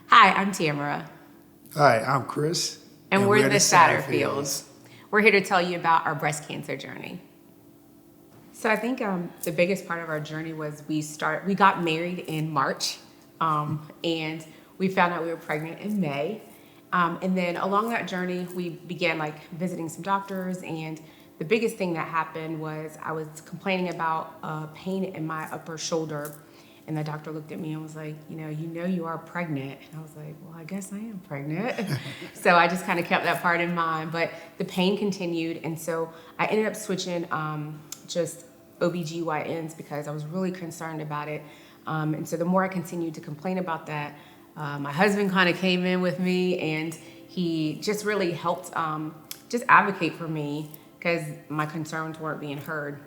Hi, I'm Tamara, Hi, I'm Chris. and we're the Satterfields. We're here to tell you about our breast cancer journey. So I think the biggest part of our journey was we got married in March, and we found out we were pregnant in May. And then along that journey, we began visiting some doctors, and the biggest thing that happened was I was complaining about pain in my upper shoulder. And the doctor looked at me and was like, you are pregnant. And I was like, well, I guess I am pregnant. So I just kind of kept that part in mind. But the pain continued. And so I ended up switching just OBGYNs because I was really concerned about it. And so the more I continued to complain about that, my husband kind of came in with me, and he just really helped just advocate for me because my concerns weren't being heard.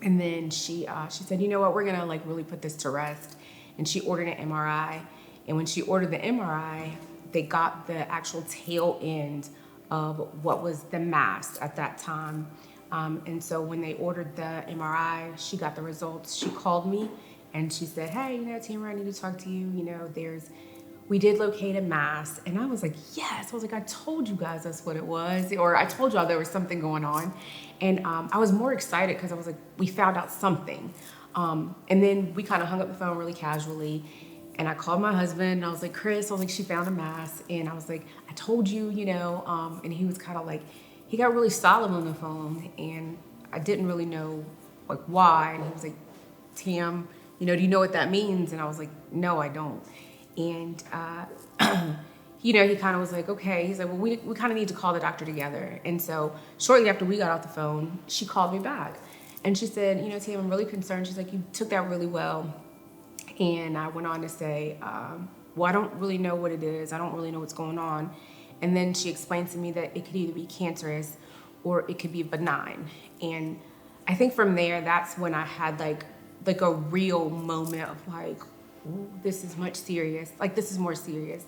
And then she said, you know what, we're gonna really put this to rest. And she ordered an MRI. And when she ordered the MRI, they got the actual tail end of what was the mass at that time. And so when they ordered the MRI, she got the results. She called me and she said, hey, Tamara, I need to talk to you. We did locate a mass. And I was like, yes. I was like, I told you guys that's what it was. Or I told y'all there was something going on. And I was more excited because I was like, we found out something. And then we kind of hung up the phone really casually. And I called my husband and I was like, Chris, she found a mass. And I was like, I told you, and he was kind of he got really solemn on the phone. And I didn't really know why. And he was like, Tam, do you know what that means? And I was like, no, I don't. And, he kind of was like, okay. He's like, well, we kind of need to call the doctor together. And so shortly after we got off the phone, she called me back. And she said, Tam, I'm really concerned. She's like, you took that really well. And I went on to say, well, I don't really know what it is. I don't really know what's going on. And then she explained to me that it could either be cancerous or it could be benign. And I think from there, that's when I had a real moment of ooh, this is much serious. This is more serious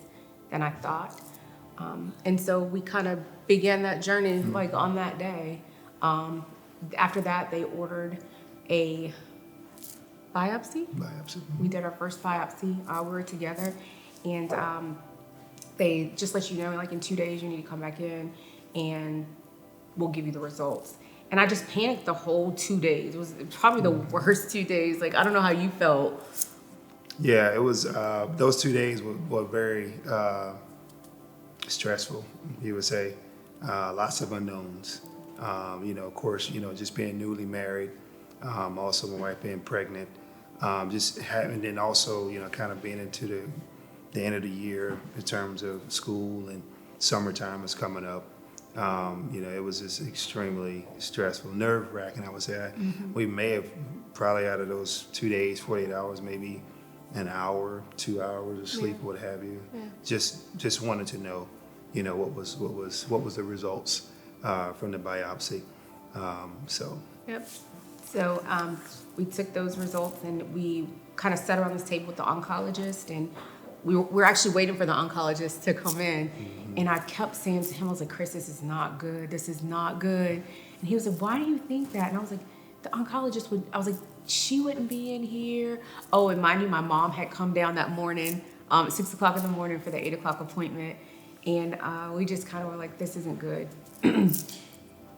than I thought. And so we kind of began that journey on that day. After that, they ordered a biopsy. We did our first biopsy. We were together, and they just let you know, in 2 days, you need to come back in, and we'll give you the results. And I just panicked the whole 2 days. It was probably the worst 2 days. I don't know how you felt. Yeah, it was. Those 2 days were very stressful, you would say. Lots of unknowns. Of course, just being newly married, also my wife being pregnant, just having, then also, kind of being into the end of the year in terms of school, and summertime is coming up. It was just extremely stressful, nerve-wracking, I would say. We may have probably out of those 2 days, 48 hours, maybe an hour, 2 hours of sleep, what have you. Yeah. Just wanted to know, what was the results from the biopsy. Yep. So we took those results and we kind of sat around this table with the oncologist, and we were actually waiting for the oncologist to come in. And I kept saying to him, I was like, Chris, this is not good. This is not good. And he was like, why do you think that? And I was like, the oncologist she wouldn't be in here. Oh, and mind you, my mom had come down that morning, at 6 o'clock in the morning for the 8 o'clock appointment. And we just kind of were like, this isn't good.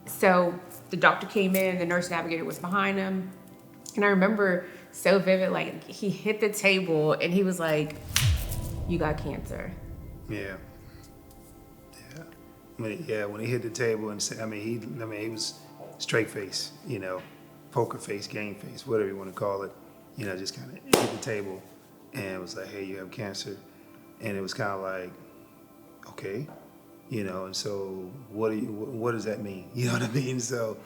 So the doctor came in, the nurse navigator was behind him. And I remember so vivid, he hit the table and he was like, you got cancer. Yeah. When he hit the table and said, he was straight face, poker face, game face, whatever you want to call it, just kind of hit the table and it was like, hey, you have cancer. And it was kind of like, okay, and so what does that mean? You know what I mean? So,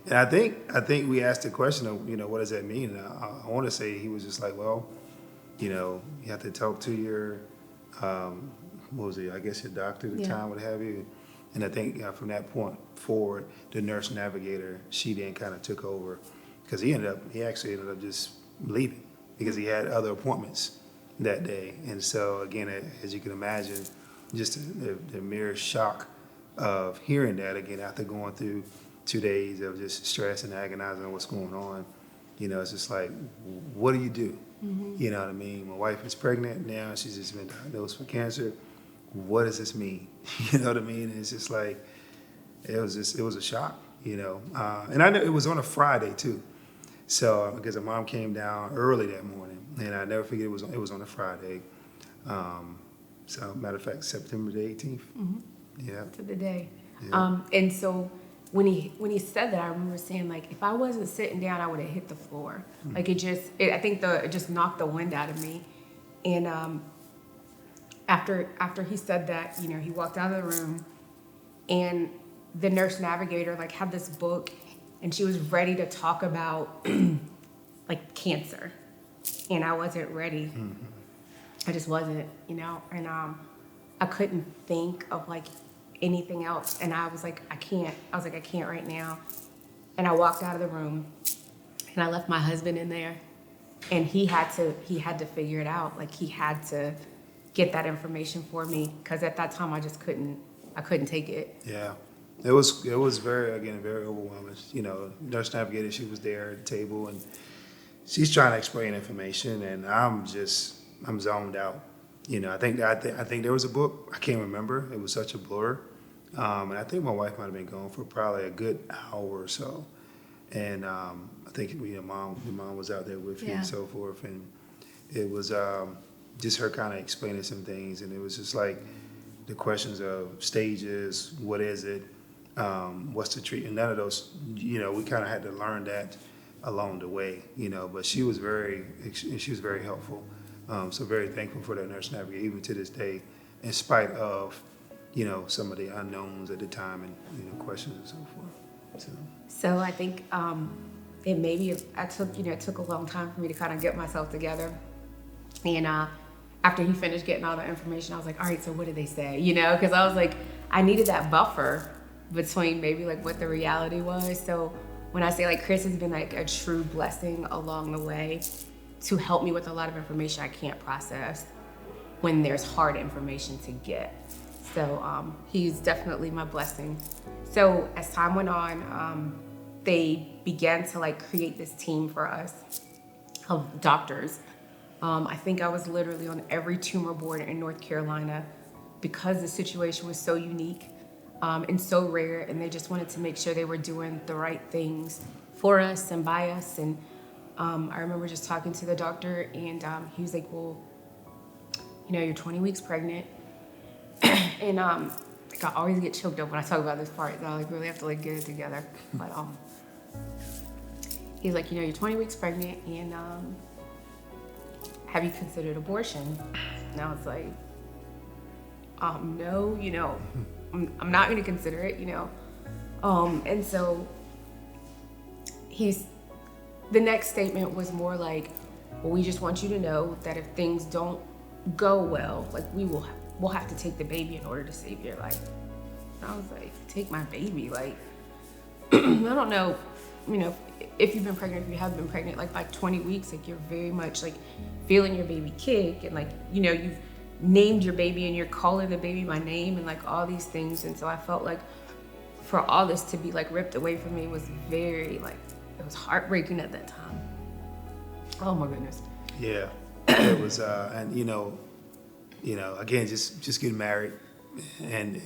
and I think we asked the question of, what does that mean? And I want to say he was just like, well, you have to talk to your, what was it? I guess your doctor at the time, what have you. And I think from that point forward, the nurse navigator, she then kind of took over, because he actually ended up just leaving because he had other appointments that day. And so again, as you can imagine, just the mere shock of hearing that again after going through 2 days of just stress and agonizing on what's going on, it's just like, what do you do? You know what I mean? My wife is pregnant now. She's just been diagnosed for cancer. What does this mean? You know what I mean? And it's just like, it was a shock, you know. And I know it was on a Friday too. So, because her mom came down early that morning, and I never forget it was on a Friday. So, matter of fact, September the 18th. Yeah. To the day. Yeah. And so when he said that, I remember saying, like, if I wasn't sitting down, I would have hit the floor. Like, I think it just knocked the wind out of me. And after he said that, you know, he walked out of the room, and the nurse navigator, like, had this book, and she was ready to talk about, like, cancer. And I wasn't ready. I just wasn't, you know, and I couldn't think of, like, anything else. And I was like, I can't right now. And I walked out of the room, and I left my husband in there, and he had to figure it out. Like, he had to get that information for me, because at that time I couldn't take it. Yeah. It was very overwhelming. You know, nurse navigator, she was there at the table, and she's trying to explain information, and I'm zoned out. You know, I think there was a book. I can't remember. It was such a blur. And I think my wife might have been gone for probably a good hour or so. And I think the mom was out there with you and so forth. And it was just her kind of explaining some things. And it was just like the questions of stages, what is it, what's the treatment. None of those, you know, we kind of had to learn that along the way, you know. But she was very helpful. So very thankful for that nurse navigator, even to this day, in spite of, you know, some of the unknowns at the time and, you know, questions and so forth. So I think it took a long time for me to kind of get myself together. And after he finished getting all the information, I was like, all right, so what did they say? You know, because I was like, I needed that buffer between maybe like what the reality was. So when I say, like, Chris has been like a true blessing along the way to help me with a lot of information I can't process when there's hard information to get. So he's definitely my blessing. So as time went on, they began to, like, create this team for us of doctors. I think I was literally on every tumor board in North Carolina, because the situation was so unique and so rare, and they just wanted to make sure they were doing the right things for us and by us. And I remember just talking to the doctor, and he was like, well, you know, you're 20 weeks pregnant. And like, I always get choked up when I talk about this part, so I like really have to, like, get it together. But he's like, you know, you're 20 weeks pregnant, and have you considered abortion? And I was like, no, you know, I'm not going to consider it, you know. And so the next statement was more like, well, we just want you to know that if things don't go well, like, we'll have to take the baby in order to save your life. And I was like, take my baby? Like, I don't know, you know, if you've been pregnant, if you haven't been pregnant, like, by 20 weeks, like, you're very much, like, feeling your baby kick, and, like, you know, you've named your baby and you're calling the baby by name and, like, all these things. And so I felt like for all this to be, like, ripped away from me was very, like, it was heartbreaking at that time. Oh my goodness. Yeah, it was, and you know, again, just getting married, and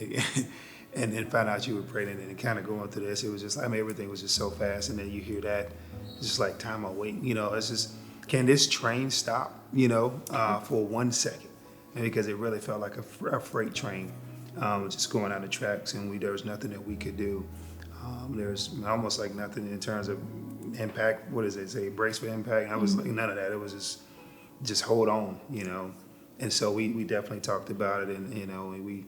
then find out you were pregnant, and kind of going through this. It was just, I mean, everything was just so fast, and then you hear that, it's just like time away. You know, it's just, can this train stop? You know, for 1 second, and because it really felt like a freight train, just going on the tracks, and there was nothing that we could do. There's almost like nothing in terms of impact. What does it say? Brace for impact. And I was like, none of that. It was just hold on, you know. And so we definitely talked about it, and, you know, we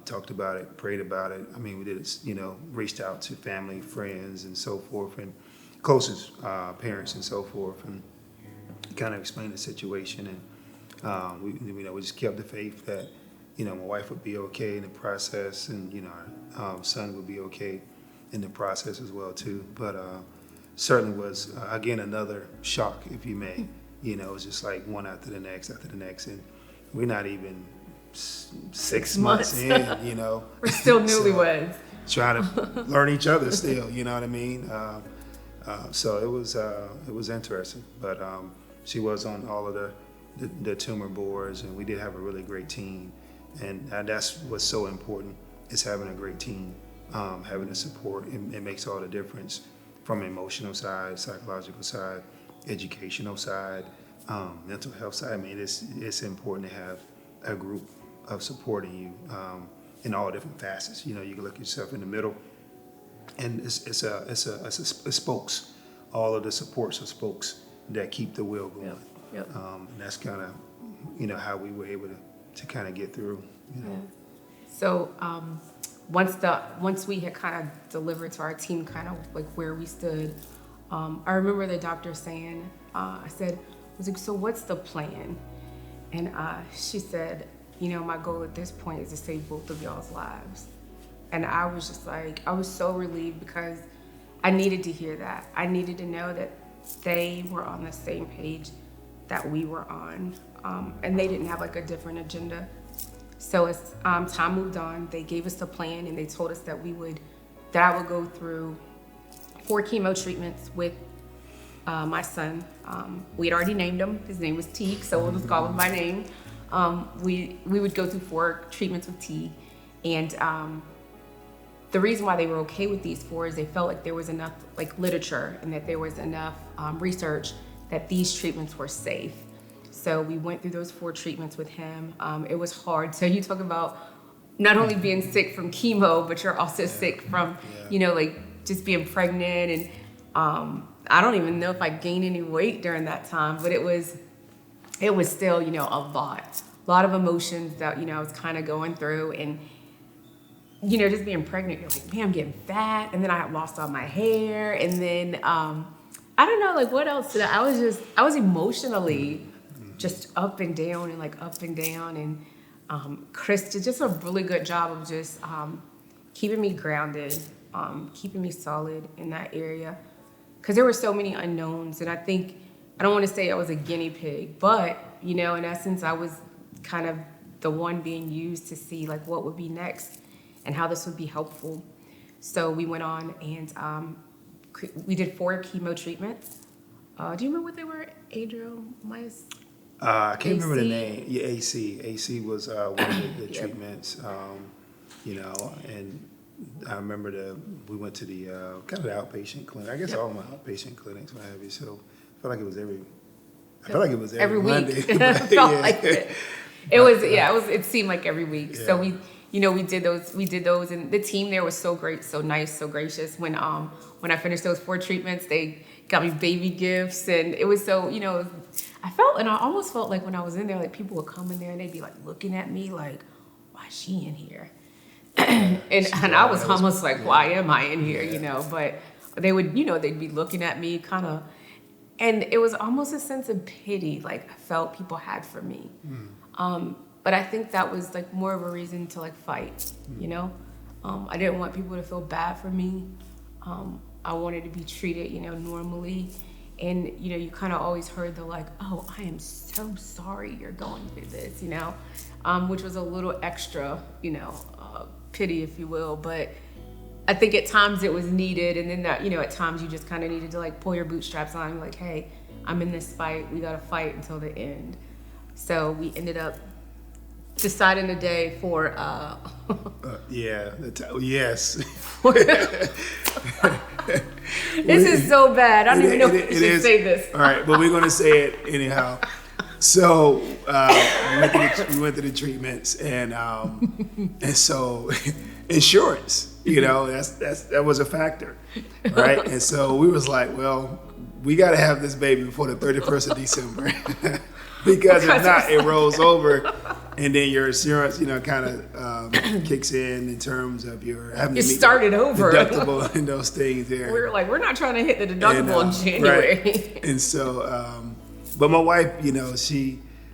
talked about it, prayed about it. I mean, we did it, you know, reached out to family, friends, and so forth, and closest parents and so forth, and kind of explained the situation. And we just kept the faith that, you know, my wife would be okay in the process, and, you know, our son would be okay in the process as well too. But certainly was again another shock, if you may. You know, it's just like one after the next, and we're not even 6 months in. You know, we're still newlyweds, trying to learn each other still. You know what I mean? So it was interesting, but She was on all of the tumor boards, and we did have a really great team. And that's what's so important, is having a great team, having the support. It makes all the difference, from emotional side, psychological side, educational side, mental health side. I mean, it's important to have a group of supporting you in all different facets. You can look yourself in the middle, and it's a spokes. All of the supports are spokes that keep the wheel going. Yep. And that's kind of how we were able to kind of get through. Yeah. So once we had kind of delivered to our team kind of like where we stood, I remember the doctor saying, I was like, so what's the plan? And she said, my goal at this point is to save both of y'all's lives. And I was just like, I was so relieved, because I needed to hear that. I needed to know that they were on the same page that we were on, and they didn't have like a different agenda. So as time moved on, they gave us the plan, and they told us that I would go through 4 chemo treatments with my son. We had already named him. His name was T, so we'll just call him by name. We would go through 4 treatments with T, and the reason why they were okay with these 4 is they felt like there was enough like literature, and that there was enough research that these treatments were safe. So we went through those 4 treatments with him. It was hard. So you talk about not only being sick from chemo, but you're also sick from, like just being pregnant. And I don't even know if I gained any weight during that time, but it was still, a lot of emotions that, I was kind of going through. And, just being pregnant, you're like, man, I'm getting fat. And then I had lost all my hair. And then, I don't know, like what else did I was emotionally just up and down. And Chris did just a really good job of just keeping me grounded, keeping me solid in that area. Because there were so many unknowns. And I don't want to say I was a guinea pig, but, in essence, I was kind of the one being used to see like what would be next and how this would be helpful. So we went on and we did 4 chemo treatments. Do you remember what they were, Adriel? I can't remember the name. Yeah, AC. AC was one of the treatments, and I remember we went to the kind of the outpatient clinic. I guess all my outpatient clinics, what have you. So I felt like it was every Monday. Week. It felt like it. It seemed like every week. Yeah. So we did those, and the team there was so great, so nice, so gracious. When I finished those 4 treatments, they got me baby gifts, and it was so, I almost felt like when I was in there, like people would come in there and they'd be like looking at me like, why is she in here? and I was almost like, why am I in here? But they would, they'd be looking at me kind of, and it was almost a sense of pity, like I felt people had for me. But I think that was like more of a reason to like fight, I didn't want people to feel bad for me. I wanted to be treated, normally. And, you kind of always heard the like, oh, I am so sorry you're going through this, which was a little extra, pity, if you will. But I think at times it was needed. And then that, at times you just kind of needed to like pull your bootstraps on and be like, hey, I'm in this fight. We got to fight until the end. So we ended up deciding a day for yes. This is so bad. I don't even know if we should say this. All right, but we're going to say it anyhow. So we went to the treatments, and so insurance, that was a factor, right? And so we was like, well, we got to have this baby before the 31st of December. Because if not, it rolls over, and then your insurance, kind of kicks in terms of your having to meet deductible and those things there. We're like, we're not trying to hit the deductible in January. Right. And so, but my wife,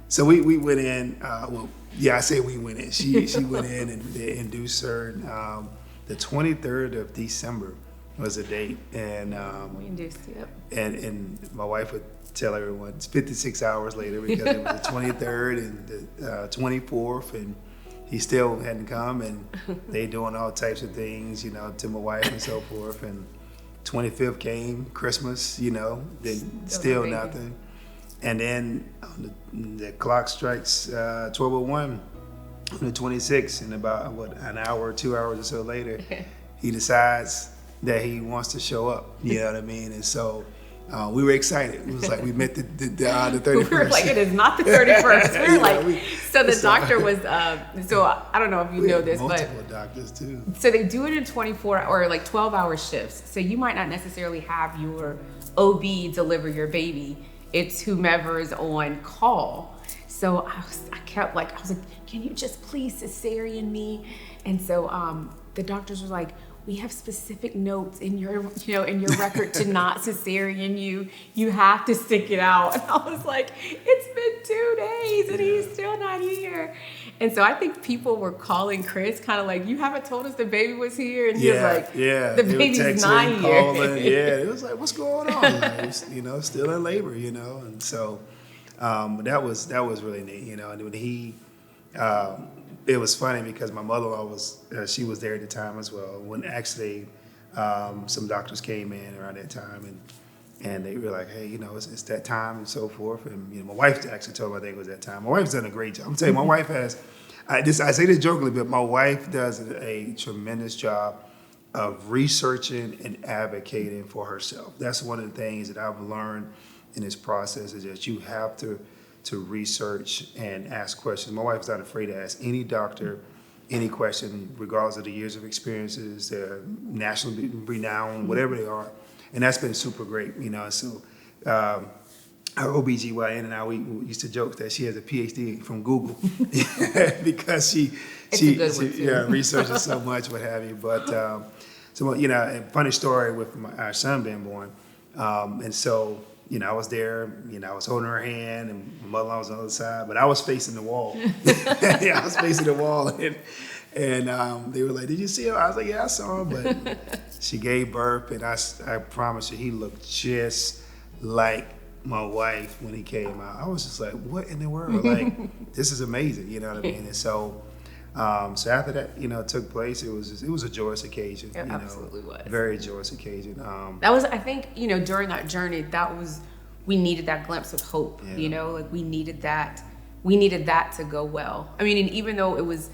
so we went in. I say we went in. She went in, and they induced her. The 23rd of December was the date, and we induced, yep. And my wife would tell everyone it's 56 hours later, because it was the 23rd and the 24th, and he still hadn't come, and they doing all types of things, to my wife and so forth. And 25th came, Christmas, then still nothing. And then the clock strikes 12:01 on the 26th, and about an hour or 2 hours or so later, he decides that he wants to show up. You know what I mean? And so we were excited. It was like we met the 31st. We were like, it is not the 31st. We were like, so the doctor was, so I don't know if you know this, multiple but doctors too. So they do it in 24 or like 12-hour shifts. So you might not necessarily have your OB deliver your baby. It's whomever is on call. So I was like, can you just please cesarean me? And so the doctors were like, we have specific notes in your record to not cesarean you. You have to stick it out. And I was like, it's been 2 days and he's still not here. And so I think people were calling Chris kind of like, you haven't told us the baby was here. And he was like, the baby's not here. It was like, what's going on? Like, still in labor, And so that was really neat, And when he, it was funny because my mother-in-law she was there at the time as well. When actually some doctors came in around that time and they were like, hey, it's that time and so forth. And my wife actually told me I think it was that time. My wife's done a great job. I'm telling you, my wife has, I say this jokingly, but my wife does a tremendous job of researching and advocating for herself. That's one of the things that I've learned in this process is that you have to research and ask questions. My wife's not afraid to ask any doctor any question, regardless of the years of experiences, their national renown, whatever they are. And that's been super great, So our OBGYN and I, we used to joke that she has a PhD from Google because she researches so much, what have you. But, a funny story with our son being born. And so, I was there, I was holding her hand and my mother-in-law was on the other side, but I was facing the wall. I was facing the wall and they were like, did you see him? I was like, yeah, I saw him, but she gave birth and I promise you, he looked just like my wife when he came out. I was just like, what in the world? Like, this is amazing, you know what I mean? And so after that, took place, it was a joyous occasion. It absolutely was. Very joyous occasion. That was, I think, during that journey, we needed that glimpse of hope, we needed that to go well. I mean, and even though it was,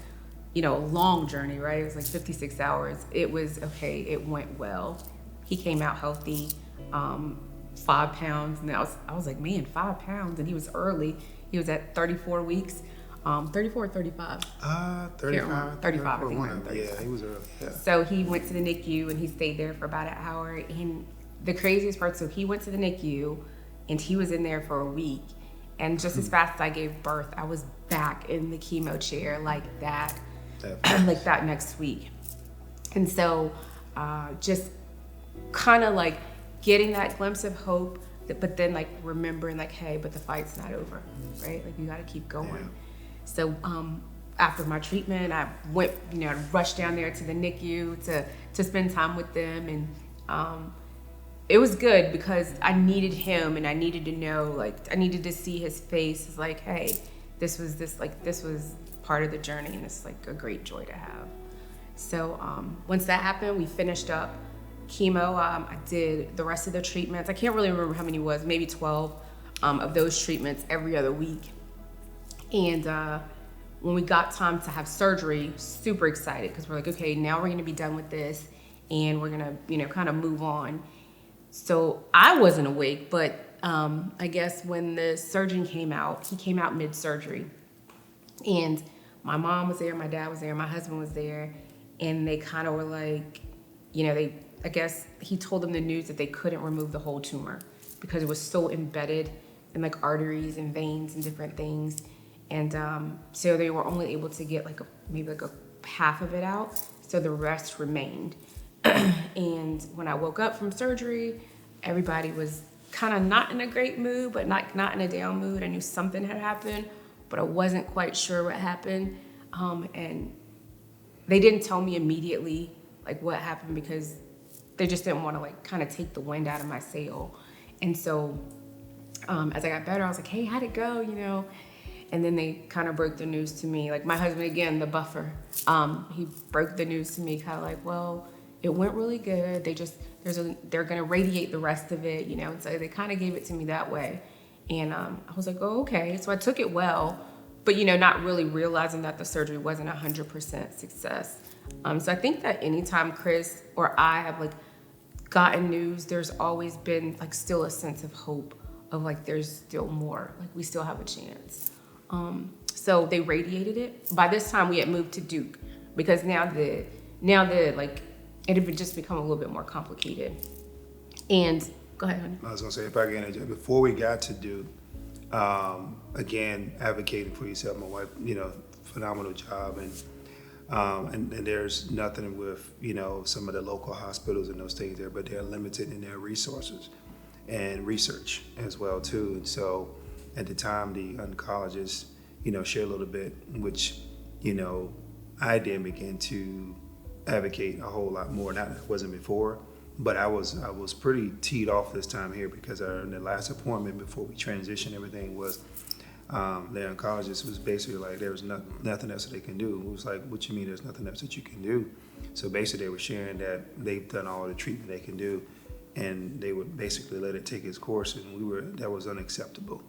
a long journey, right? It was like 56 hours. It was, okay, it went well. He came out healthy, 5 pounds. And I was like, man, 5 pounds. And he was early. He was at 34 weeks. 34 or 35? 35. 35, I think. Yeah, he was early. Yeah. So he went to the NICU and he stayed there for about an hour. And the craziest part, so he went to the NICU and he was in there for a week. And just as fast as I gave birth, I was back in the chemo chair like that next week. And so just kind of like getting that glimpse of hope, but then like remembering like, hey, but the fight's not over, right? Like you got to keep going. Yeah. So after my treatment, I went, I rushed down there to the NICU to spend time with them. And it was good because I needed him and I needed to know, like, I needed to see his face. It's like, hey, this was part of the journey and it's like a great joy to have. So once that happened, we finished up chemo. I did the rest of the treatments. I can't really remember how many it was, maybe 12 of those treatments every other week. And when we got time to have surgery, super excited because we're like, okay, now we're going to be done with this and we're going to, kind of move on. So I wasn't awake, but I guess when the surgeon came out, he came out mid-surgery. And my mom was there, my dad was there, my husband was there. And they kind of were like, I guess he told them the news that they couldn't remove the whole tumor because it was so embedded in like arteries and veins and different things. And so they were only able to get maybe a half of it out. So the rest remained. And when I woke up from surgery, everybody was kind of not in a great mood, but not in a down mood. I knew something had happened, but I wasn't quite sure what happened. And they didn't tell me immediately like what happened because they just didn't want to like kind of take the wind out of my sail. And so as I got better, I was like, hey, how'd it go? And then they kind of broke the news to me. Like my husband, again, the buffer, he broke the news to me kind of like, well, it went really good. They're going to radiate the rest of it, And so they kind of gave it to me that way. And I was like, oh, okay. So I took it well, but, not really realizing that the surgery wasn't 100% success. So I think that anytime Chris or I have like gotten news, there's always been like still a sense of hope of like there's still more, like we still have a chance. So they radiated it. By this time we had moved to Duke because now the like it had just become a little bit more complicated. And go ahead, honey. I was gonna say, if I can interject, before we got to Duke, again, advocating for yourself, my wife, phenomenal job, and there's nothing with, some of the local hospitals and those things there, but they're limited in their resources and research as well too. And so at the time, the oncologists, shared a little bit, which, I then began to advocate a whole lot more. Not that it wasn't before, but I was pretty teed off this time here because in the last appointment before we transitioned, everything was the oncologist was basically like there was nothing else that they can do. It was like, what you mean there's nothing else that you can do? So basically they were sharing that they've done all the treatment they can do, and they would basically let it take its course, and that was unacceptable.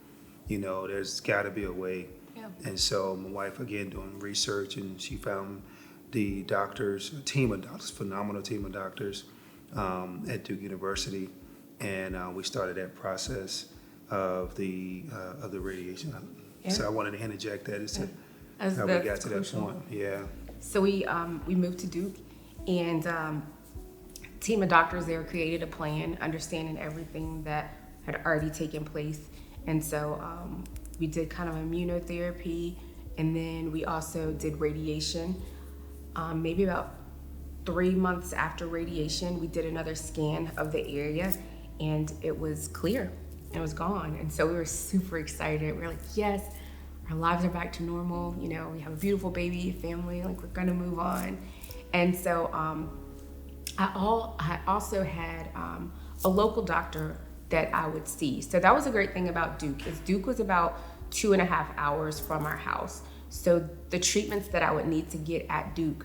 There's got to be a way. Yeah. And so my wife, again, doing research, and she found the doctors, a team of doctors, phenomenal team of doctors at Duke University, and we started that process of the radiation. Yeah. So I wanted to interject that as to how we got to that point. Yeah. So we moved to Duke, and team of doctors there created a plan, understanding everything that had already taken place, and so we did kind of immunotherapy, and then we also did radiation. Maybe about 3 months after radiation, we did another scan of the area, and it was clear. It was gone. And so we were super excited. We were like, yes, our lives are back to normal. We have a beautiful baby, family, like we're gonna move on. And so I also had a local doctor that I would see. So that was a great thing about Duke, is Duke was about 2.5 hours from our house. So the treatments that I would need to get at Duke,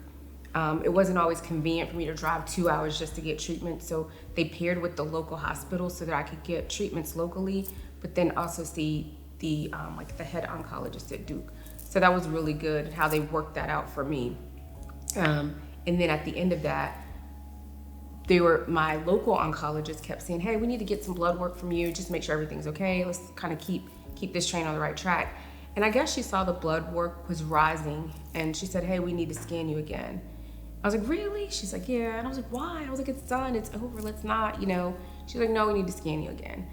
it wasn't always convenient for me to drive 2 hours just to get treatment. So they paired with the local hospital so that I could get treatments locally, but then also see the head oncologist at Duke. So that was really good how they worked that out for me. And then at the end of that, my local oncologist kept saying, hey, we need to get some blood work from you, just make sure everything's okay. Let's kind of keep this train on the right track. And I guess she saw the blood work was rising, and she said, hey, we need to scan you again. I was like, really? She's like, yeah. And I was like, why? I was like, it's done, it's over, let's not, She's like, no, we need to scan you again.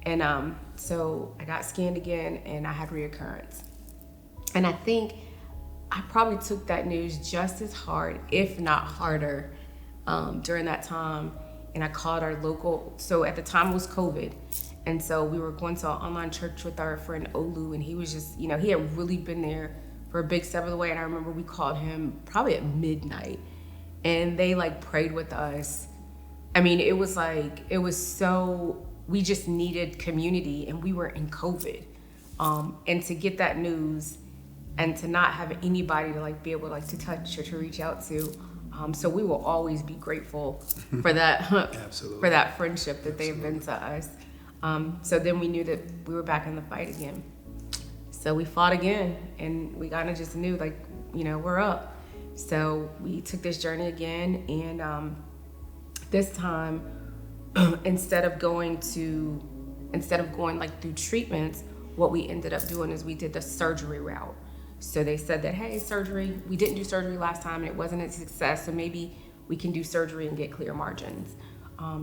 And so I got scanned again, and I had recurrence. And I think I probably took that news just as hard, if not harder, during that time. And I called our local, so at the time it was COVID. And so we were going to an online church with our friend Olu, and he was just, he had really been there for a big step of the way. And I remember we called him probably at midnight, and they like prayed with us. I mean, it was so, we just needed community, and we were in COVID. And to get that news and to not have anybody to like be able like to touch or to reach out to. So we will always be grateful for that, for that friendship that they've been to us. So then we knew that we were back in the fight again. So we fought again, and we kind of just knew like, we're up. So we took this journey again, and this time, instead of going like through treatments, what we ended up doing is we did the surgery route. So they said that, hey, surgery, we didn't do surgery last time and it wasn't a success, so maybe we can do surgery and get clear margins.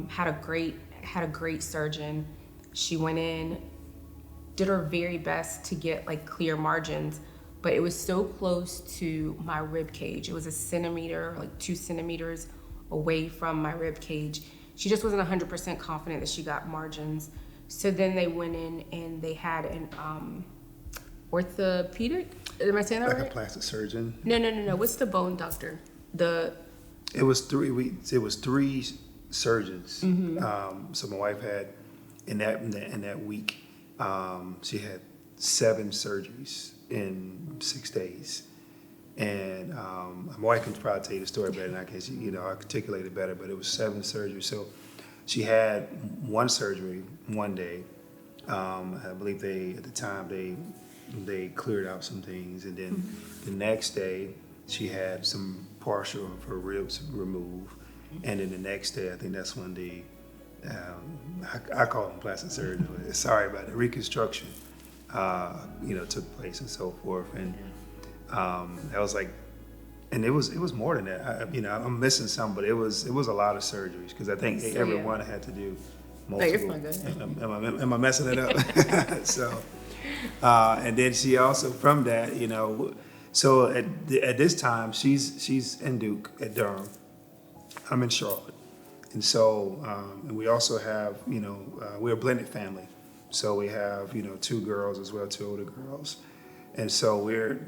Had a great surgeon. She went in, did her very best to get like clear margins, but it was so close to my rib cage. It was 1 centimeter, like 2 centimeters away from my rib cage. She just wasn't 100% confident that she got margins. So then they went in and they had an orthopedic, am I saying that right? Like a plastic surgeon? No. What's the bone doctor? It was three surgeons. Mm-hmm. So my wife had in that week, she had 7 surgeries in 6 days. And my wife can probably tell you the story better than I can. Articulate it better. But it was 7 surgeries. So she had 1 surgery one day, I believe at the time they cleared out some things, and then the next day she had some partial of her ribs removed, and then the next day I think that's when I call them plastic surgery. But sorry about it, reconstruction, took place and so forth, and that was like, and it was more than that. I'm missing some, but it was a lot of surgeries because I think everyone had to do multiple. No, you're fine, go ahead. Am I messing it up? So, and then she also from that, so at this time she's in Duke at Durham. I'm in Charlotte, and so and we also have we're a blended family, so we have 2 girls as well, 2 older girls, and so we're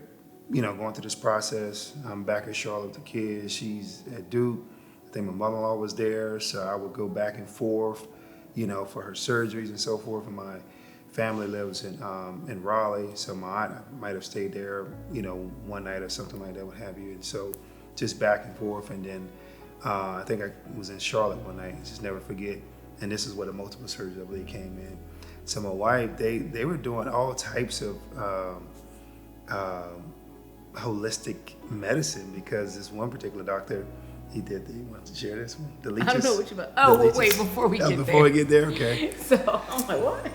going through this process. I'm back at Charlotte with the kids. She's at Duke. I think my mother-in-law was there, so I would go back and forth, for her surgeries and so forth. And my family lives in Raleigh, so my aunt might have stayed there, one night or something like that, what have you. And so just back and forth. And then I think I was in Charlotte one night, just never forget. And this is where the multiple surgery, I believe, came in. So my wife, they were doing all types of holistic medicine, because this one particular doctor, he wanted to share this one, the leeches. I don't know what you about. Oh, well, wait, before we get there. Before we get there, okay. So I'm like, what?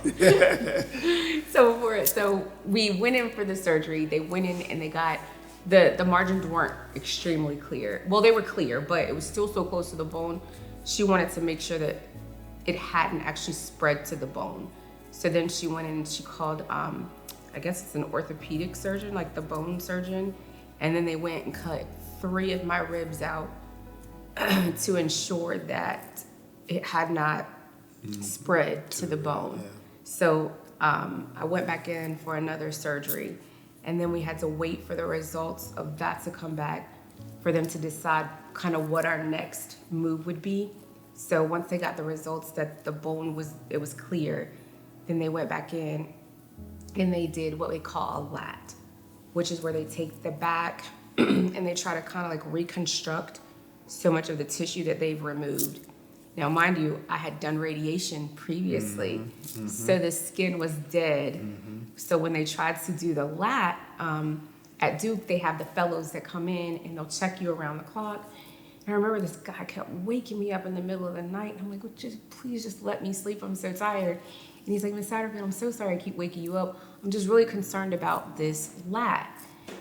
So we went in for the surgery. They went in and they got the margins weren't extremely clear. Well, they were clear, but it was still so close to the bone. She wanted to make sure that it hadn't actually spread to the bone. So then she went in and she called, I guess it's an orthopedic surgeon, like the bone surgeon. And then they went and cut 3 of my ribs out to ensure that it had not spread to the bone. Yeah. So I went back in for another surgery, and then we had to wait for the results of that to come back for them to decide kind of what our next move would be. So once they got the results that the bone was clear, then they went back in and they did what we call a lat, which is where they take the back and they try to kind of like reconstruct so much of the tissue that they've removed. Now, mind you, I had done radiation previously, so the skin was dead. So when they tried to do the lat, at Duke, they have the fellows that come in and they'll check you around the clock. And I remember this guy kept waking me up in the middle of the night. And I'm like, well, please just let me sleep. I'm so tired. And he's like, Miss Satterfield, I'm so sorry I keep waking you up. I'm just really concerned about this lat.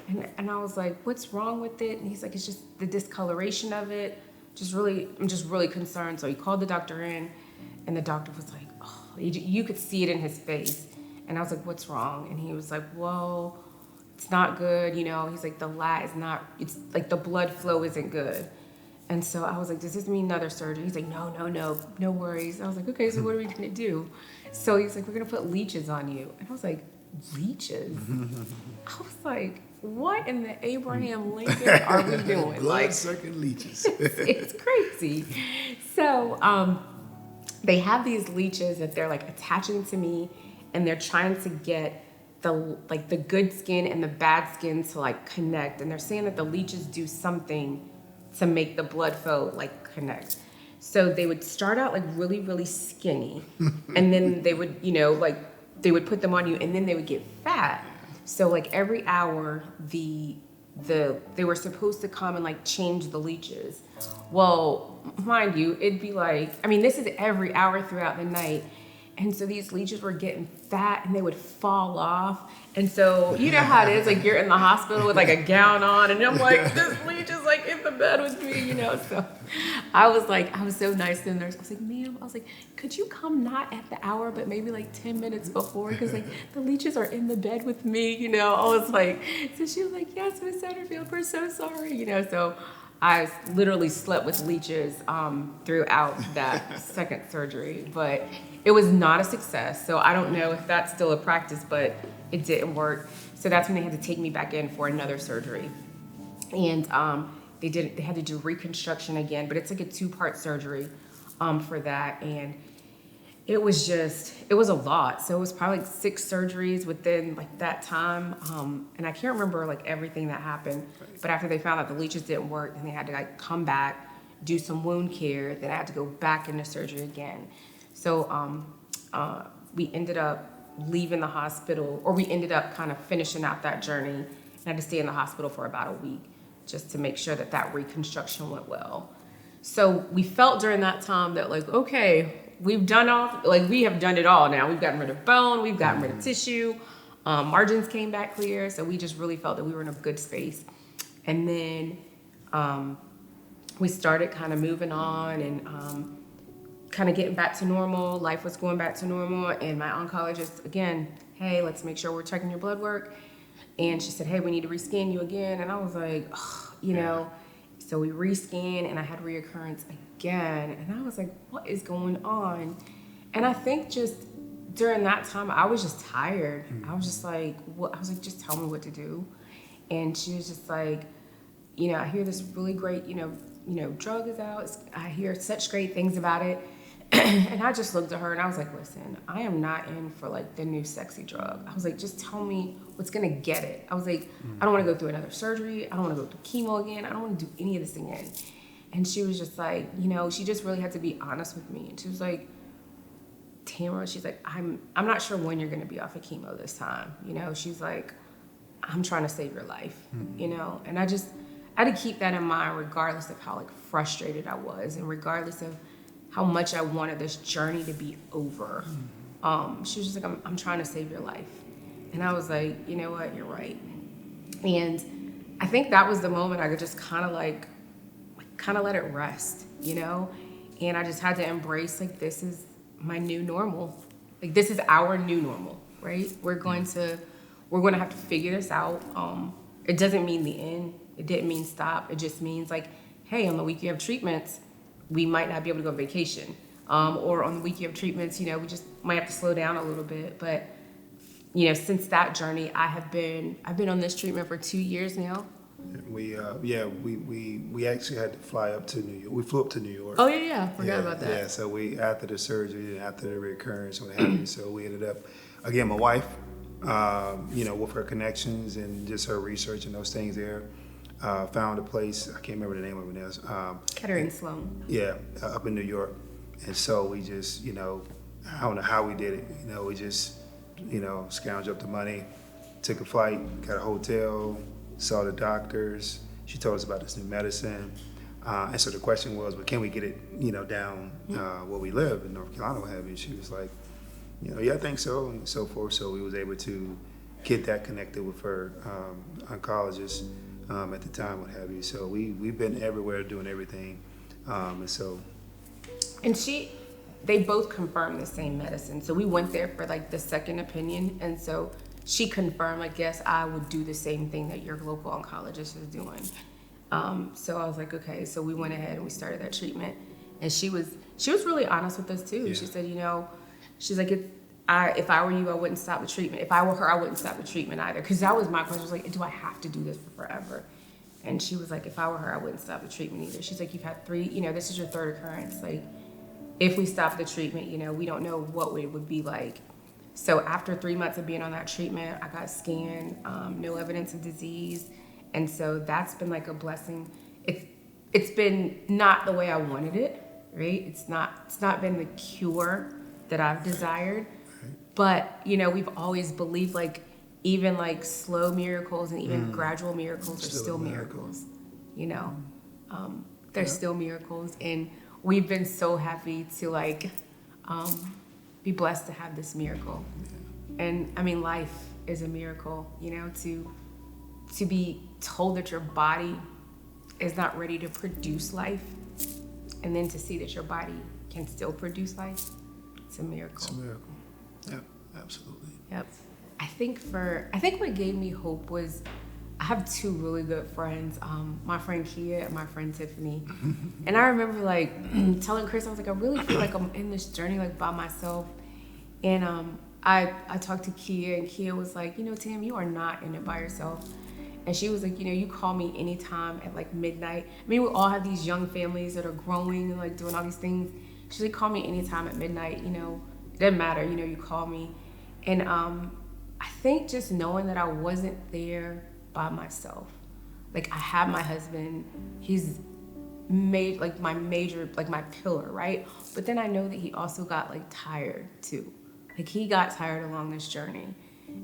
And I was like, what's wrong with it? And he's like, it's just the discoloration of it. I'm just really concerned. So he called the doctor in, and the doctor was like, oh, you could see it in his face. And I was like, what's wrong? And he was like, well, it's not good. He's like, the lat is not, it's like the blood flow isn't good. And so I was like, does this mean another surgery? He's like, no worries. I was like, okay, so what are we gonna do? So he's like, we're gonna put leeches on you. And I was like, leeches? I was like, what in the Abraham Lincoln are we doing? Blood-sucking leeches. It's crazy. So they have these leeches that they're like attaching to me, and they're trying to get the good skin and the bad skin to like connect. And they're saying that the leeches do something to make the blood flow like connect. So they would start out like really, really skinny, and then they would, they would put them on you, and then they would get fat. So like every hour, they were supposed to come and like change the leeches. Well, mind you, it'd be like, this is every hour throughout the night. And so these leeches were getting fat and they would fall off. And so you know how it is, like you're in the hospital with like a gown on, and I'm like, this leech is like in the bed with me, So I was so nice to the nurse. I was like, ma'am, could you come not at the hour, but maybe like 10 minutes before? Because like the leeches are in the bed with me, I was like, so she was like, yes, Miss Satterfield, we're so sorry, So I literally slept with leeches throughout that second surgery, but it was not a success. So I don't know if that's still a practice, but it didn't work. So that's when they had to take me back in for another surgery. And they had to do reconstruction again, but it's like a 2-part surgery for that. And it was a lot. So it was probably like 6 surgeries within like that time. And I can't remember like everything that happened, but after they found out the leeches didn't work, then they had to like come back, do some wound care. Then I had to go back into surgery again. So we ended up leaving the hospital, or we ended up kind of finishing out that journey, and I had to stay in the hospital for about a week just to make sure that that reconstruction went well. So we felt during that time that like, okay, we have done it all now. We've gotten rid of bone, we've gotten rid of tissue, margins came back clear. So we just really felt that we were in a good space. And then we started kind of moving on and kind of getting back to normal. Life was going back to normal. And my oncologist, again, hey, let's make sure we're checking your blood work. And she said, hey, we need to rescan you again. And I was like, oh, you know. So we rescanned, and I had recurrence again. And I was like, what is going on? And I think just during that time, I was just tired. I was just like, what? I was like, just tell me what to do. And she was just like, you know, I hear this really great, you know, drug is out. I hear such great things about it. And I just looked at her and I was like, listen, I am not in for like the new sexy drug. I was like, just tell me what's gonna get it. I was like, I don't wanna go through another surgery. I don't wanna go through chemo again. I don't wanna do any of this again. And she was just like, you know, she just really had to be honest with me. And she was like, Tamara, she's like, I'm not sure when you're gonna be off of chemo this time. You know, she's like, I'm trying to save your life, you know? And I had to keep that in mind regardless of how like frustrated I was and regardless of how much I wanted this journey to be over. She was just like, I'm trying to save your life. And I was like, you know what, you're right. And I think that was the moment I could just kind of let it rest, you know? And I just had to embrace like, this is my new normal. Like this is our new normal, right? We're going to have to figure this out. It doesn't mean the end. It didn't mean stop. It just means like, hey, on the week you have treatments, we might not be able to go on vacation. Or on the week you have treatments, you know, we just might have to slow down a little bit. But, you know, since that journey, I've been on this treatment for 2 years now. We actually had to fly up to New York. We flew up to New York. Oh yeah, forgot about that. Yeah, so we after the surgery and after the recurrence and what have you, so we ended up, again, my wife, you know, with her connections and just her research and those things there, found a place, I can't remember the name of it now. Kettering Sloan. Yeah, up in New York. And so we just, you know, I don't know how we did it. You know, we just, you know, scrounged up the money, took a flight, got a hotel, saw the doctors. She told us about this new medicine. And so the question was, well, can we get it, you know, down where we live in North Carolina, what have you? She was like, you know, yeah, I think so, and so forth. So we was able to get that connected with her oncologist at the time, what have you. So we've been everywhere doing everything. And they both confirmed the same medicine. So we went there for like the second opinion. And so she confirmed, I guess I would do the same thing that your local oncologist is doing. So I was like, okay. So we went ahead and we started that treatment. And she was really honest with us too. Yeah. She said, you know, she's like, if I were you, I wouldn't stop the treatment. If I were her, I wouldn't stop the treatment either. Because that was my question. I was like, do I have to do this for forever? And she was like, if I were her, I wouldn't stop the treatment either. She's like, you've had 3, you know, this is your 3rd occurrence. Like, if we stop the treatment, you know, we don't know what it would be like. So after 3 months of being on that treatment, I got scanned, no evidence of disease. And so that's been like a blessing. It's been not the way I wanted it, right? It's not been the cure that I've desired. But, you know, we've always believed like even like slow miracles and even gradual miracles are still miracles, you know? They're still miracles. And we've been so happy to like be blessed to have this miracle. And I mean, life is a miracle, you know, to be told that your body is not ready to produce life, and then to see that your body can still produce life, it's a miracle. It's a miracle. Yep, absolutely. Yep. I think what gave me hope was I have 2 really good friends, my friend Kia and my friend Tiffany. And I remember like telling Chris, I was like, I really feel like I'm in this journey like by myself. And I talked to Kia, and Kia was like, you know, Tam, you are not in it by yourself. And she was like, you know, you call me anytime at like midnight. I mean, we all have these young families that are growing and like doing all these things. She's like, call me anytime at midnight, you know, it doesn't matter, you know, you call me. And I think just knowing that I wasn't there by myself. Like I have my husband, he's like my pillar, right? But then I know that he also got like tired too. Like, he got tired along this journey.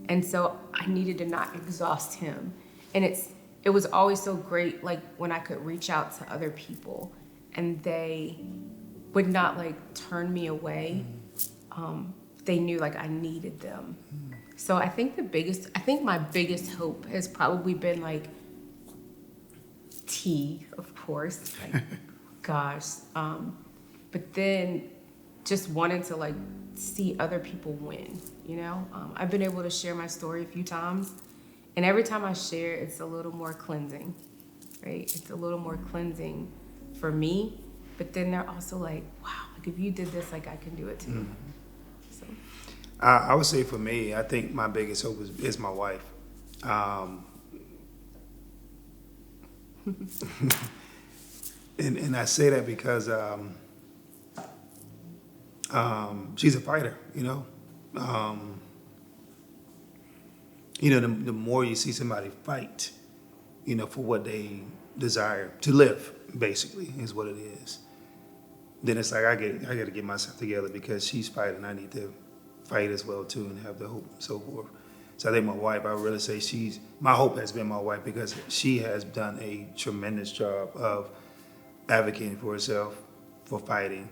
And so I needed to not exhaust him. And it was always so great, like, when I could reach out to other people and they would not, like, turn me away. They knew, like, I needed them. So I think my biggest hope has probably been, like, tea, of course. Like, gosh. But then just wanting to, like, see other people win, you know? I've been able to share my story a few times, and every time I share, it's a little more cleansing, right? It's a little more cleansing for me, but then they're also like, wow, like, if you did this, like, I can do it too. So. I would say for me, I think my biggest hope is my wife. And I say that because she's a fighter, you know. The more you see somebody fight, you know, for what they desire to live, basically, is what it is. Then it's like I got to get myself together because she's fighting. I need to fight as well too and have the hope and so forth. So I think my wife, I would really say my hope has been my wife because she has done a tremendous job of advocating for herself, for fighting.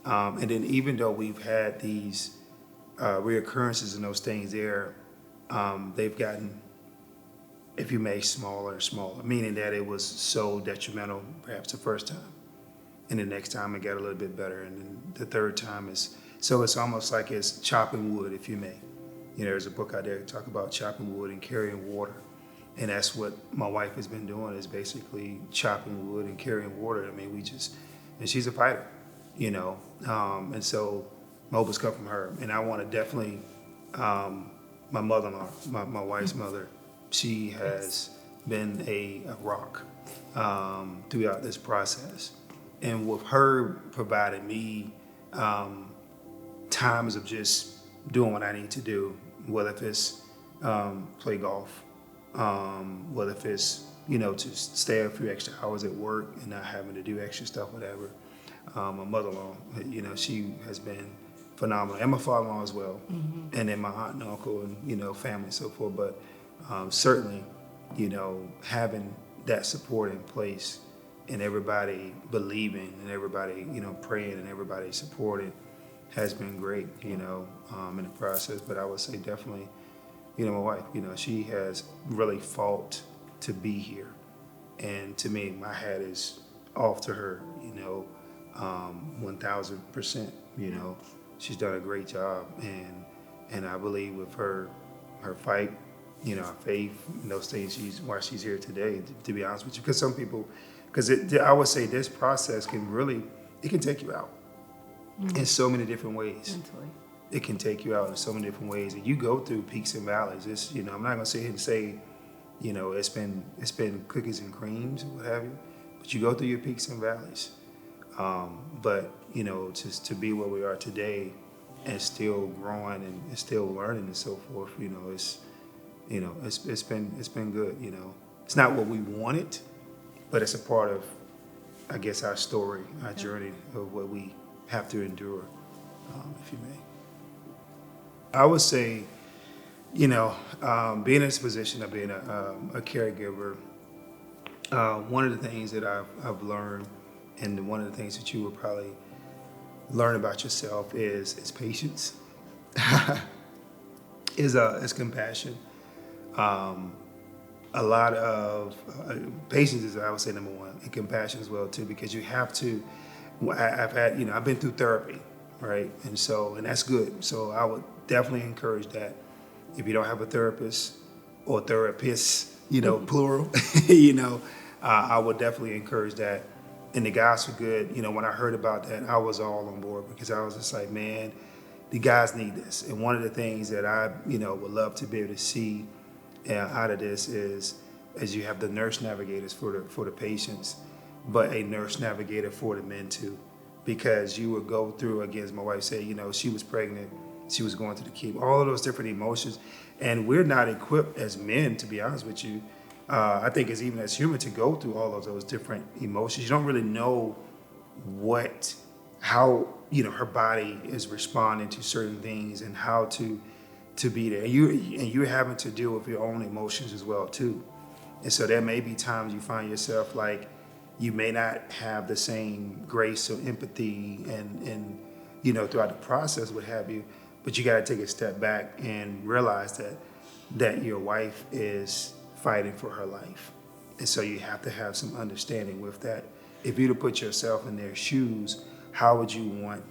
And then even though we've had these reoccurrences and those things there, they've gotten, if you may, smaller and smaller, meaning that it was so detrimental perhaps the first time. And the next time it got a little bit better. And then the third time so it's almost like it's chopping wood, if you may. You know, there's a book out there that talk about chopping wood and carrying water. And that's what my wife has been doing, is basically chopping wood and carrying water. I mean, and she's a fighter, you know. And so my hope has come from her. And I want to definitely, my mother-in-law, my wife's mother, she has been a rock throughout this process. And with her providing me times of just doing what I need to do, whether if it's play golf, whether if it's, you know, to stay a few extra hours at work and not having to do extra stuff, whatever. My mother-in-law, you know, she has been phenomenal, and my father-in-law as well, and then my aunt and uncle and, you know, family and so forth. But certainly, you know, having that support in place and everybody believing and everybody, you know, praying and everybody supporting has been great, you know, in the process. But I would say definitely, you know, my wife, you know, she has really fought to be here. And to me, my hat is off to her, you know, 1,000%, you know. She's done a great job. And I believe with her fight, you know, her faith, and those things, why she's here today, to be honest with you. Because some people, I would say this process it can take you out in so many different ways. Mentally. It can take you out in so many different ways. And you go through peaks and valleys. It's, you know, I'm not going to sit here and say, you know, it's been cookies and creams, what have you. But you go through your peaks and valleys. But, you know, to be where we are today and still growing and still learning and so forth, you know, it's been good, you know. It's not what we wanted, but it's a part of, I guess, our story, our journey of what we have to endure, if you may. I would say, you know, being in this position of being a caregiver, one of the things that I've learned, and one of the things that you will probably learn about yourself is patience, is compassion. A lot of patience is, I would say, number one, and compassion as well too, because you have to. I've been through therapy, right, and that's good. So I would definitely encourage that if you don't have a therapist or therapists, you know, plural, you know, I would definitely encourage that. And the guys are good. You know, when I heard about that, I was all on board because I was just like, man, the guys need this. And one of the things that I, you know, would love to be able to see out of this is you have the nurse navigators for the patients, but a nurse navigator for the men too, because you would go through, again, as my wife said, you know, she was pregnant, she was going through the chemo, all of those different emotions, and we're not equipped as men, to be honest with you. I think it's even as human to go through all of those different emotions. You don't really know what how, her body is responding to certain things and how to be there. You're having to deal with your own emotions as well too. And so there may be times you find yourself like you may not have the same grace or empathy and throughout the process, what have you, but you got to take a step back and realize that your wife is fighting for her life. And so you have to have some understanding with that. If you to put yourself in their shoes, how would you want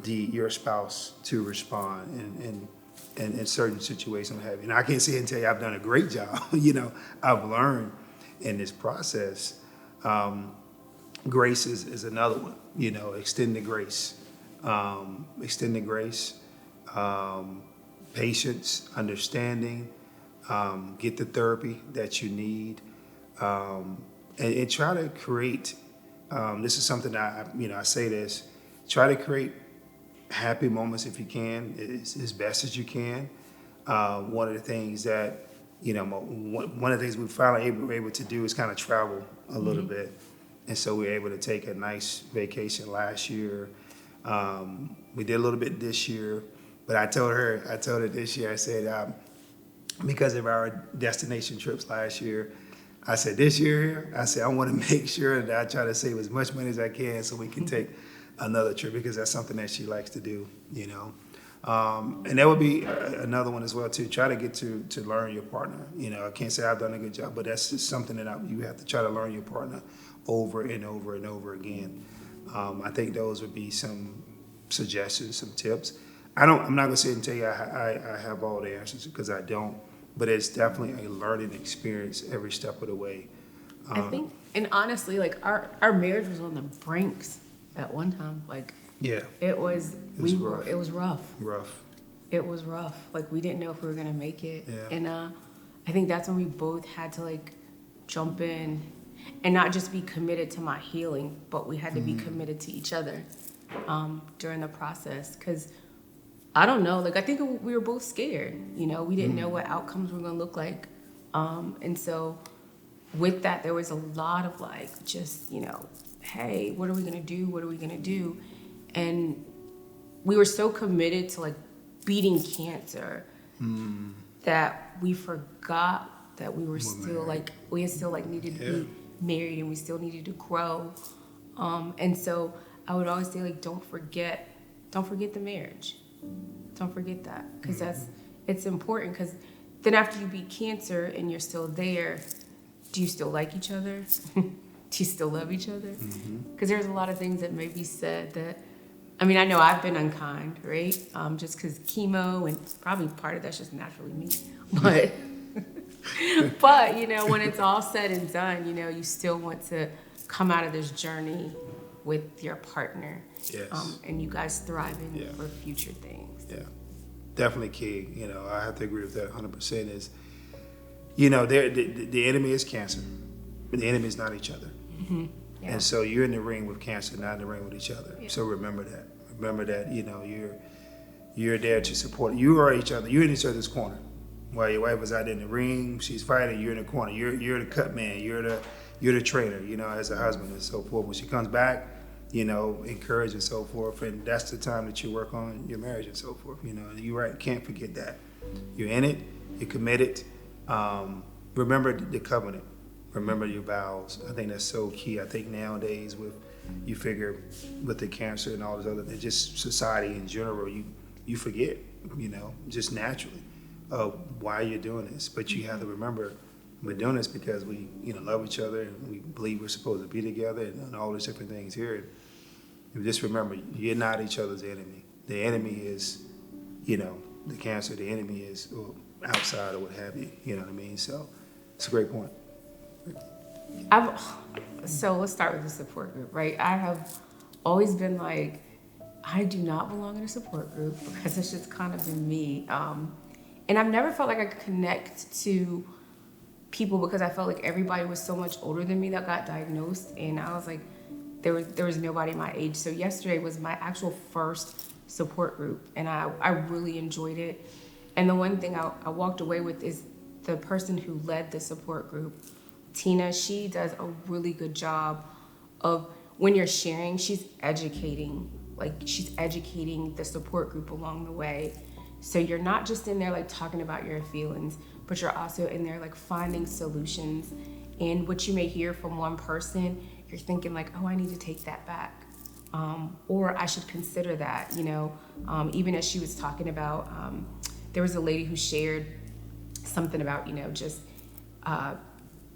your spouse to respond in certain situations, what have you? And I can't sit here and tell you I've done a great job. I've learned in this process. Grace is another one. Extended grace, patience, understanding. Get the therapy that you need, and try to create. This is something I say this. Try to create happy moments if you can, as best as you can. One of the things that one of the things we finally were able to do is kind of travel a little bit, and so we were able to take a nice vacation last year. We did a little bit this year, but I told her this year, I said, because of our destination trips last year, I said, this year, I said, I want to make sure that I try to save as much money as I can so we can take another trip, because that's something that she likes to do, And that would be another one as well, too. Try to get to learn your partner. I can't say I've done a good job, but that's just something that you have to try to learn your partner over and over and over again. I think those would be some suggestions, some tips. I'm not gonna sit and tell you I have all the answers, because I don't, but it's definitely a learning experience every step of the way. I think, and honestly, like our marriage was on the brinks at one time. Like, yeah, it was rough. It was rough. Rough. It was rough. Like, we didn't know if we were gonna make it. Yeah. And I think that's when we both had to like jump in and not just be committed to my healing, but we had to be committed to each other during the process. Because I don't know, like, I think we were both scared. We didn't know what outcomes were gonna look like. And so with that, there was a lot of like, just, hey, what are we gonna do? What are we gonna do? And we were so committed to like beating cancer that we forgot that we were still married. like, we still like needed to be married, and we still needed to grow. And so I would always say, like, don't forget the marriage. Don't forget that, because it's important. Because then after you beat cancer and you're still there, do you still like each other? Do you still love each other? Because there's a lot of things that may be said that, I mean, I know I've been unkind, right? Just because chemo, and probably part of that's just naturally me. But, but when it's all said and done, you still want to come out of this journey with your partner. Yes. And you guys thriving for future things. Yeah, definitely key. I have to agree with that 100%. Is, the enemy is cancer, but the enemy is not each other. Yeah. And so you're in the ring with cancer, not in the ring with each other. Yeah. So remember that. Remember that. You're there to support. You are each other. You're in each other's corner. While your wife was out in the ring, she's fighting. You're in the corner. You're the cut man. You're the trainer. As a husband and so forth. When she comes back, encourage and so forth. And that's the time that you work on your marriage and so forth. And you're right. Can't forget that. You're in it. You're committed. Remember the covenant. Remember your vows. I think that's so key. I think nowadays you figure with the cancer and all this other, just society in general, you forget, just naturally why you're doing this. But you have to remember we're doing this because we, love each other, and we believe we're supposed to be together, and all these different things here. And just remember, you're not each other's enemy. The enemy is, the cancer. The enemy is outside or what have you. You know what I mean? So it's a great point. So let's start with the support group, right? I have always been like, I do not belong in a support group, because it's just kind of been me. And I've never felt like I could connect to people, because I felt like everybody was so much older than me that got diagnosed, and I was like, there was nobody my age. So yesterday was my actual first support group, and I really enjoyed it. And the one thing I walked away with is the person who led the support group, Tina. She does a really good job of, when you're sharing, she's educating the support group along the way. So you're not just in there like talking about your feelings, but you're also in there like finding solutions. And what you may hear from one person, you're thinking like, oh, I need to take that back. Or I should consider that, you know. Even as she was talking about, there was a lady who shared something about, you know, just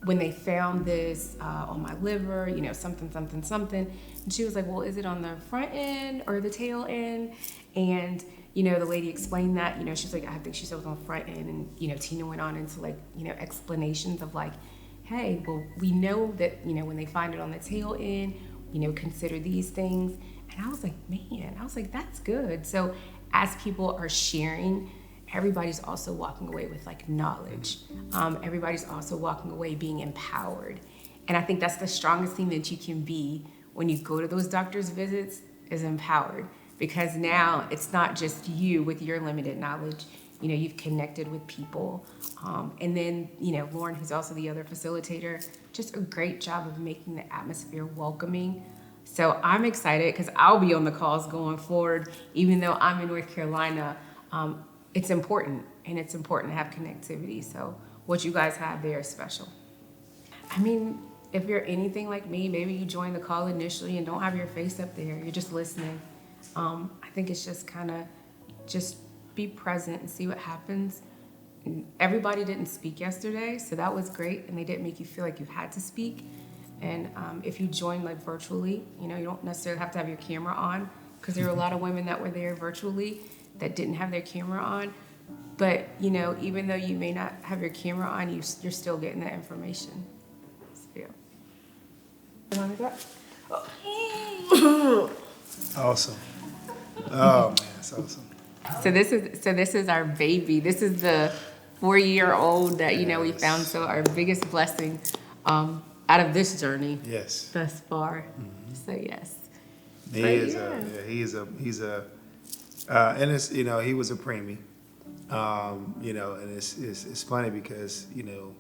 when they found this on my liver, you know, something. And she was like, well, is it on the front end or the tail end? And, you know, the lady explained that, you know, she's like, I think she said it was on the front end. And, you know, Tina went on into like, you know, explanations of like, hey, well, we know that, you know, when they find it on the tail end, you know, consider these things. And I was like, man, that's good. So as people are sharing, everybody's also walking away with like knowledge. Everybody's also walking away being empowered. And I think that's the strongest thing that you can be when you go to those doctor's visits, is empowered. Because now it's not just you with your limited knowledge. You know, you've connected with people. And then, you know, Lauren, who's also the other facilitator, just a great job of making the atmosphere welcoming. So I'm excited because I'll be on the calls going forward, even though I'm in North Carolina. It's important, and it's important to have connectivity. So what you guys have there is special. I mean, if you're anything like me, maybe you join the call initially and don't have your face up there. You're just listening. I think it's just kind of just be present and see what happens. Everybody didn't speak yesterday, so that was great, and they didn't make you feel like you had to speak. And if you join like virtually, you know, you don't necessarily have to have your camera on, because there were a lot of women that were there virtually that didn't have their camera on. But, you know, even though you may not have your camera on, you're still getting that information. So, yeah. Awesome. Oh man, that's awesome. So this is our baby. This is the 4-year-old that, you know, we found. So our biggest blessing out of this journey. Yes. Thus far. Mm-hmm. So yes. He's and it's, you know, he was a preemie. You know, and it's funny because, you know,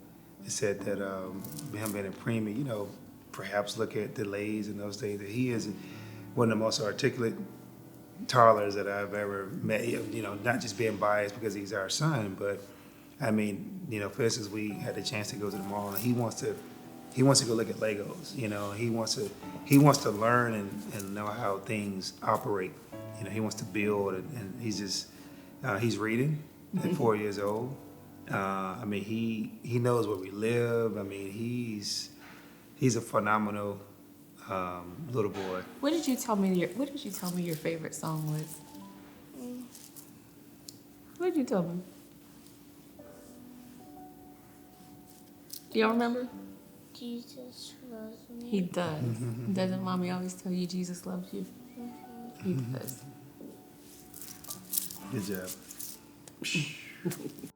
it said that him being a preemie, you know, perhaps look at delays and those things, that he is one of the most articulate toddlers that I've ever met. You know, not just being biased because he's our son, but I mean, you know, for instance, we had the chance to go to the mall, and he wants to go look at Legos. You know, he wants to learn and know how things operate. You know, he wants to build, and he's just he's reading at 4 years old. I mean, he knows where we live. I mean, he's a phenomenal little boy. What did you tell me your favorite song was? What did you tell me? Do y'all remember? Jesus loves me. He does. Mm-hmm. Doesn't mommy always tell you Jesus loves you? Mm-hmm. He does. Good job.